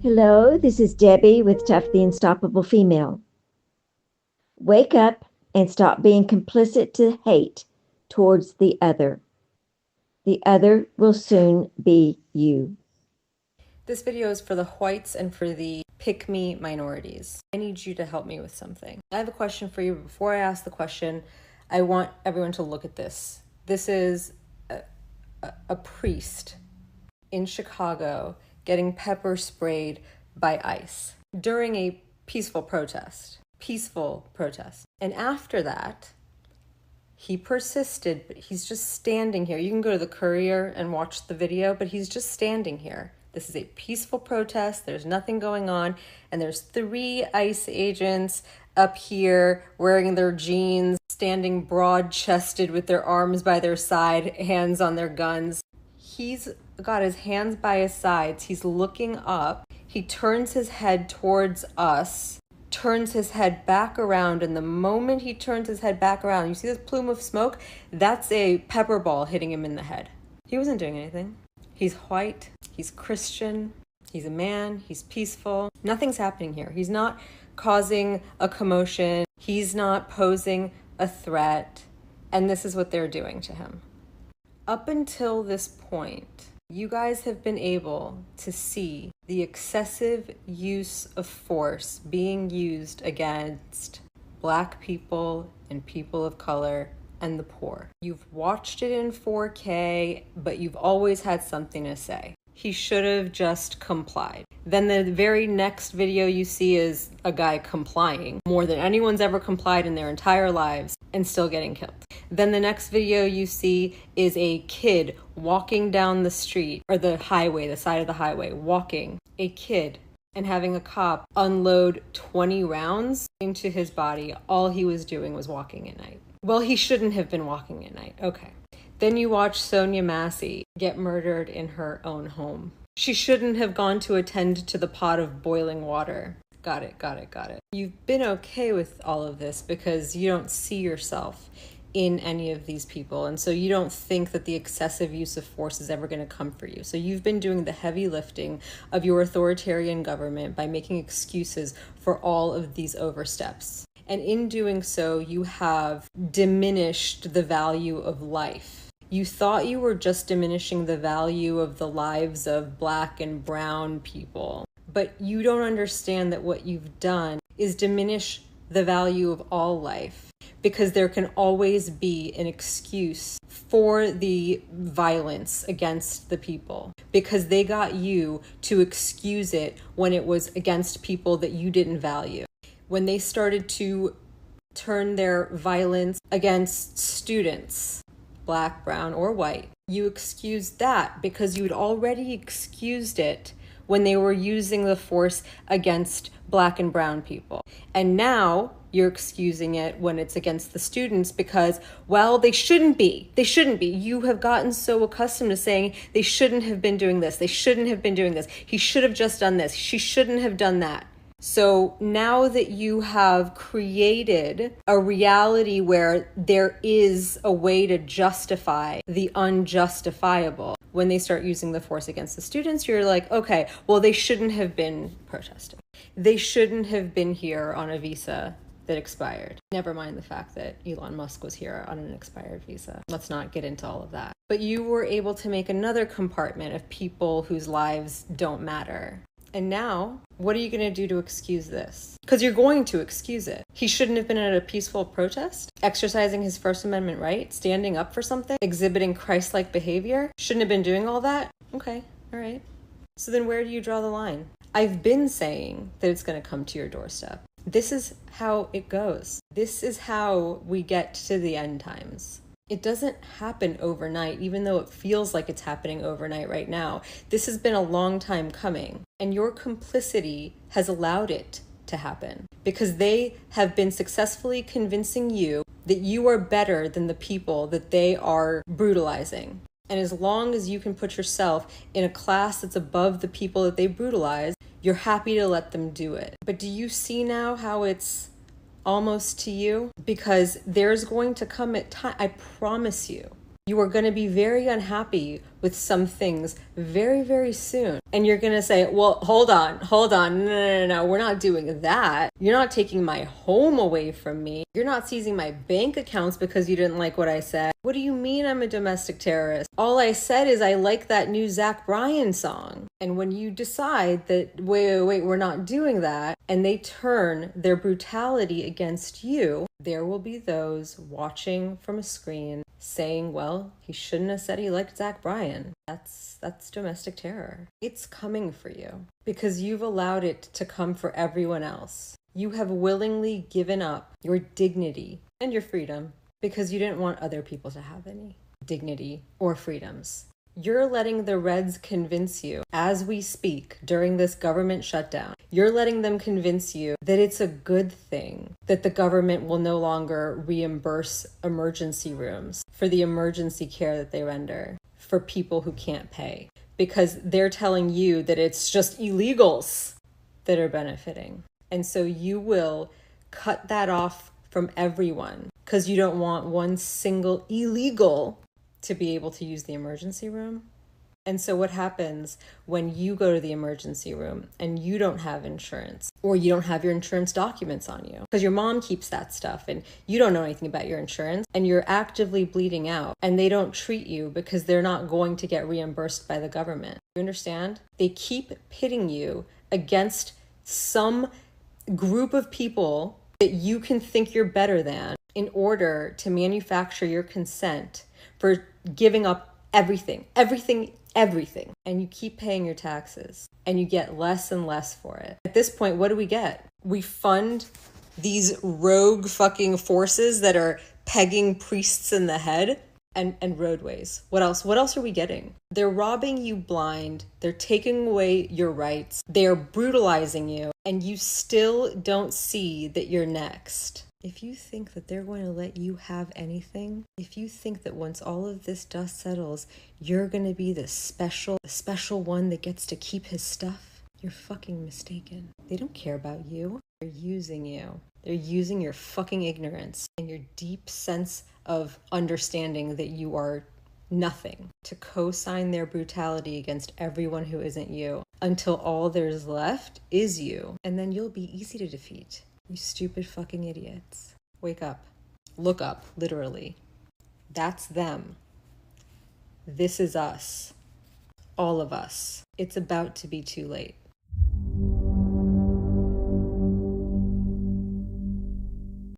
Hello, this is Debbie with Tough the Unstoppable Female. Wake up and stop being complicit to hate towards the other. The other will soon be you. This video is for the whites and for the pick-me minorities. I need you to help me with something. I have a question for you. Before I ask the question, I want everyone to look at this. This is a priest in Chicago getting pepper sprayed by ICE during a peaceful protest. And after that, he persisted, but he's just standing here. You can go to the Courier and watch the video, but he's just standing here. This is a peaceful protest. There's nothing going on. And there's 3 ICE agents up here wearing their jeans, standing broad-chested with their arms by their side, hands on their guns. He's got his hands by his sides. He's looking up. He turns his head towards us, turns his head back around, and the moment he turns his head back around, you see this plume of smoke? That's a pepper ball hitting him in the head. He wasn't doing anything. He's white, he's Christian, he's a man, he's peaceful. Nothing's happening here. He's not causing a commotion. He's not posing a threat. And this is what they're doing to him. Up until this point, you guys have been able to see the excessive use of force being used against Black people and people of color and the poor. You've watched it in 4K, but you've always had something to say. He should have just complied. Then the very next video you see is a guy complying more than anyone's ever complied in their entire lives and still getting killed. Then the next video you see is a kid walking down the street or the highway, the side of the highway, walking, a kid, and having a cop unload 20 rounds into his body. All he was doing was walking at night. Well, he shouldn't have been walking at night. Okay. Then you watch Sonia Massey get murdered in her own home. She shouldn't have gone to attend to the pot of boiling water. Got it. You've been okay with all of this because you don't see yourself in any of these people. And so you don't think that the excessive use of force is ever going to come for you. So you've been doing the heavy lifting of your authoritarian government by making excuses for all of these oversteps. And in doing so, you have diminished the value of life. You thought you were just diminishing the value of the lives of Black and brown people, but you don't understand that what you've done is diminish the value of all life, because there can always be an excuse for the violence against the people, because they got you to excuse it when it was against people that you didn't value. When they started to turn their violence against students, Black, brown, or white, you excused that because you'd already excused it when they were using the force against Black and brown people. And now you're excusing it when it's against the students because, well, they shouldn't be. You have gotten so accustomed to saying they shouldn't have been doing this. They shouldn't have been doing this. He should have just done this. She shouldn't have done that. So now that you have created a reality where there is a way to justify the unjustifiable, when they start using the force against the students, you're like, okay, well, they shouldn't have been protesting. They shouldn't have been here on a visa that expired. Never mind the fact that Elon Musk was here on an expired visa. Let's not get into all of that. But you were able to make another compartment of people whose lives don't matter. And now, what are you going to do to excuse this? Because you're going to excuse it. He shouldn't have been at a peaceful protest, exercising his First Amendment right, standing up for something, exhibiting Christ-like behavior. Shouldn't have been doing all that? Okay, all right. So then where do you draw the line? I've been saying that it's going to come to your doorstep. This is how it goes. This is how we get to the end times. It doesn't happen overnight, even though it feels like it's happening overnight right now. This has been a long time coming, and your complicity has allowed it to happen because they have been successfully convincing you that you are better than the people that they are brutalizing. And as long as you can put yourself in a class that's above the people that they brutalize, you're happy to let them do it. But do you see now how it's almost to you? Because there's going to come a time, I promise you, you are going to be very unhappy with some things very, very soon. And you're going to say, well, hold on. No, we're not doing that. You're not taking my home away from me. You're not seizing my bank accounts because you didn't like what I said. What do you mean I'm a domestic terrorist? All I said is I like that new Zach Bryan song. And when you decide that, wait, we're not doing that, and they turn their brutality against you, there will be those watching from a screen saying, well, he shouldn't have said he liked Zach Bryan. That's domestic terror. It's coming for you because you've allowed it to come for everyone else. You have willingly given up your dignity and your freedom because you didn't want other people to have any dignity or freedoms. You're letting the Reds convince you, as we speak, during this government shutdown, you're letting them convince you that it's a good thing that the government will no longer reimburse emergency rooms for the emergency care that they render for people who can't pay, because they're telling you that it's just illegals that are benefiting. And so you will cut that off from everyone because you don't want one single illegal to be able to use the emergency room. And so what happens when you go to the emergency room and you don't have insurance, or you don't have your insurance documents on you because your mom keeps that stuff and you don't know anything about your insurance, and you're actively bleeding out and they don't treat you because they're not going to get reimbursed by the government? You understand? They keep pitting you against some group of people that you can think you're better than in order to manufacture your consent for giving up everything. And you keep paying your taxes and you get less and less for it. At this point, what do we get? We fund these rogue fucking forces that are pegging priests in the head and roadways. What else? What else are we getting? They're robbing you blind. They're taking away your rights. They're brutalizing you, and you still don't see that you're next. If you think that they're going to let you have anything, if you think that once all of this dust settles, you're going to be the special one that gets to keep his stuff, you're fucking mistaken. They don't care about you. They're using you. They're using your fucking ignorance and your deep sense of understanding that you are nothing to co-sign their brutality against everyone who isn't you until all there's left is you. And then you'll be easy to defeat. You stupid fucking idiots. Wake up. Look up, literally. That's them. This is us. All of us. It's about to be too late.